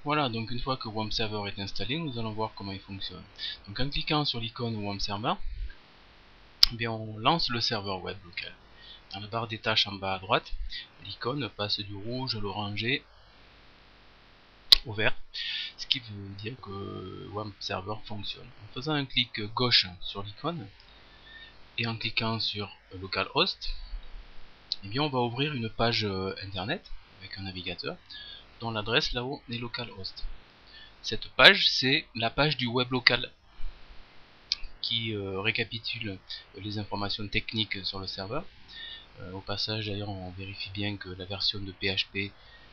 Voilà, donc une fois que WAMP Server est installé, nous allons voir comment il fonctionne. Donc en cliquant sur l'icône WAMP Server, eh bien, on lance le serveur web local. Dans la barre des tâches en bas à droite, l'icône passe du rouge à l'orangé au vert, ce qui veut dire que WAMP Server fonctionne. En faisant un clic gauche sur l'icône et en cliquant sur localhost, eh bien, on va ouvrir une page internet avec un navigateur dont l'adresse là-haut est localhost. Cette page, c'est la page du web local qui récapitule les informations techniques sur le serveur. Au passage, d'ailleurs, on vérifie bien que la version de PHP,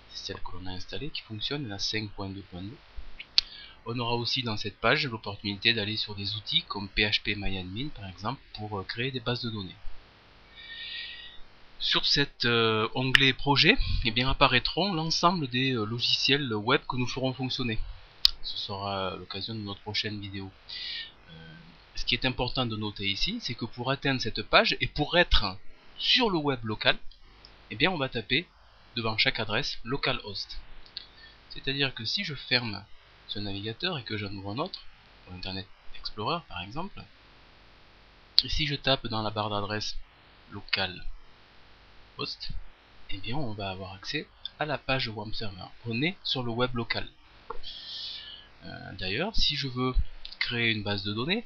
c'est celle que l'on a installée, qui fonctionne, la 5.2.2. On aura aussi dans cette page l'opportunité d'aller sur des outils comme PHPMyAdmin par exemple pour créer des bases de données. Sur cet onglet projet, eh bien, apparaîtront l'ensemble des logiciels web que nous ferons fonctionner. Ce sera l'occasion de notre prochaine vidéo. Ce qui est important de noter ici, c'est que pour atteindre cette page et pour être sur le web local, eh bien, on va taper devant chaque adresse localhost. C'est-à-dire que si je ferme ce navigateur et que j'en ouvre un autre, Internet Explorer par exemple, et si je tape dans la barre d'adresse localhost, eh bien, on va avoir accès à la page WAMP Server. On est sur le web local. D'ailleurs, si je veux créer une base de données,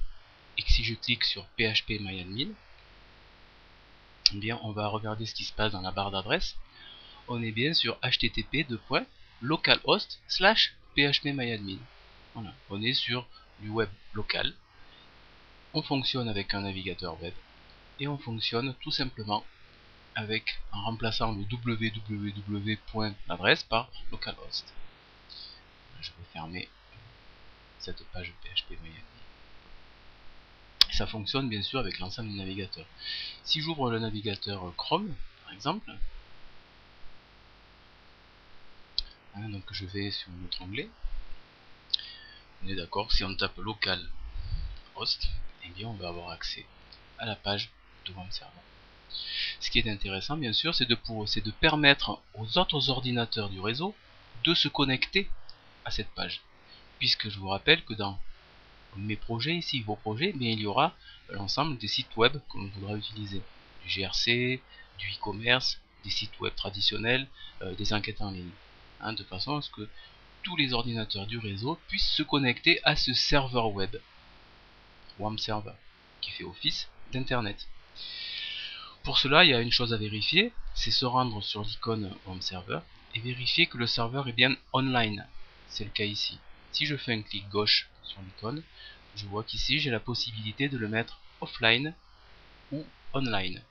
et que si je clique sur PHPMyAdmin, eh bien, on va regarder ce qui se passe dans la barre d'adresse. On est bien sur http://localhost/phpMyAdmin. Voilà, on est sur du web local. On fonctionne avec un navigateur web et on fonctionne tout simplement en remplaçant le www. L'adresse par localhost. Je vais fermer cette page PHPMyAdmin. Ça fonctionne bien sûr avec l'ensemble du navigateur. Si j'ouvre le navigateur Chrome, par exemple, donc je vais sur notre onglet, on est d'accord, si on tape localhost, eh bien on va avoir accès à la page de WAMP Server. Ce qui est intéressant bien sûr, c'est de permettre aux autres ordinateurs du réseau de se connecter à cette page. Puisque je vous rappelle que dans mes projets ici, vos projets, bien, il y aura l'ensemble des sites web que l'on voudra utiliser. Du GRC, du e-commerce, des sites web traditionnels, des enquêtes en ligne. De façon à ce que tous les ordinateurs du réseau puissent se connecter à ce serveur web, WAMP Server, qui fait office d'internet. Pour cela, il y a une chose à vérifier, c'est se rendre sur l'icône WAMP Server et vérifier que le serveur est bien online. C'est le cas ici. Si je fais un clic gauche sur l'icône, je vois qu'ici j'ai la possibilité de le mettre offline ou online.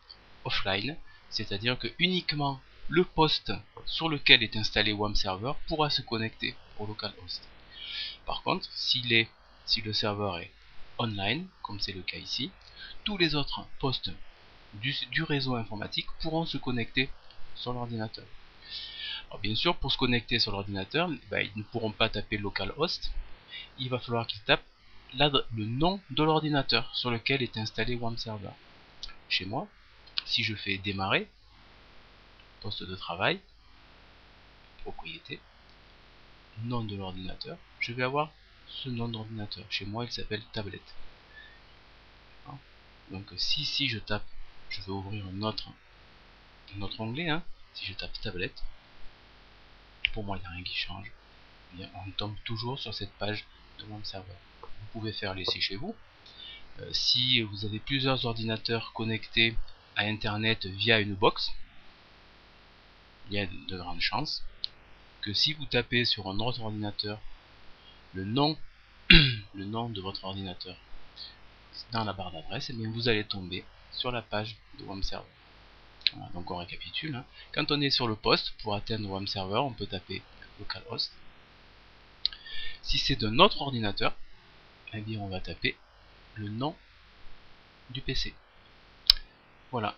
Offline, c'est-à-dire que uniquement le poste sur lequel est installé WAMP Server pourra se connecter au localhost. Par contre, si le serveur est online, comme c'est le cas ici, tous les autres postes du réseau informatique pourront se connecter sur l'ordinateur. Alors bien sûr, pour se connecter sur l'ordinateur, ils ne pourront pas taper localhost, il va falloir qu'ils tapent le nom de l'ordinateur sur lequel est installé WAMP Server. Chez moi, si je fais démarrer, poste de travail, propriété, nom de l'ordinateur, je vais avoir ce nom d'ordinateur. Chez moi, il s'appelle tablette. Donc si je tape, je vais ouvrir un autre onglet, si je tape tablette, pour moi il n'y a rien qui change. Bien, on tombe toujours sur cette page de WAMP Server. Vous pouvez faire l'essai chez vous. Si vous avez plusieurs ordinateurs connectés à internet via une box, il y a de grandes chances que si vous tapez sur un autre ordinateur le nom de votre ordinateur dans la barre d'adresse, et bien vous allez tomber sur la page de WAMP Server. Voilà, donc on récapitule. Quand on est sur le poste, pour atteindre WAMP Server, on peut taper localhost. Si c'est d'un autre ordinateur, eh bien on va taper le nom du PC. Voilà.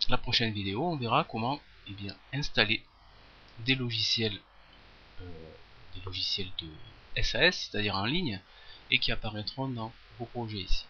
La prochaine vidéo, on verra comment installer des logiciels de SAS, c'est-à-dire en ligne, et qui apparaîtront dans vos projets ici.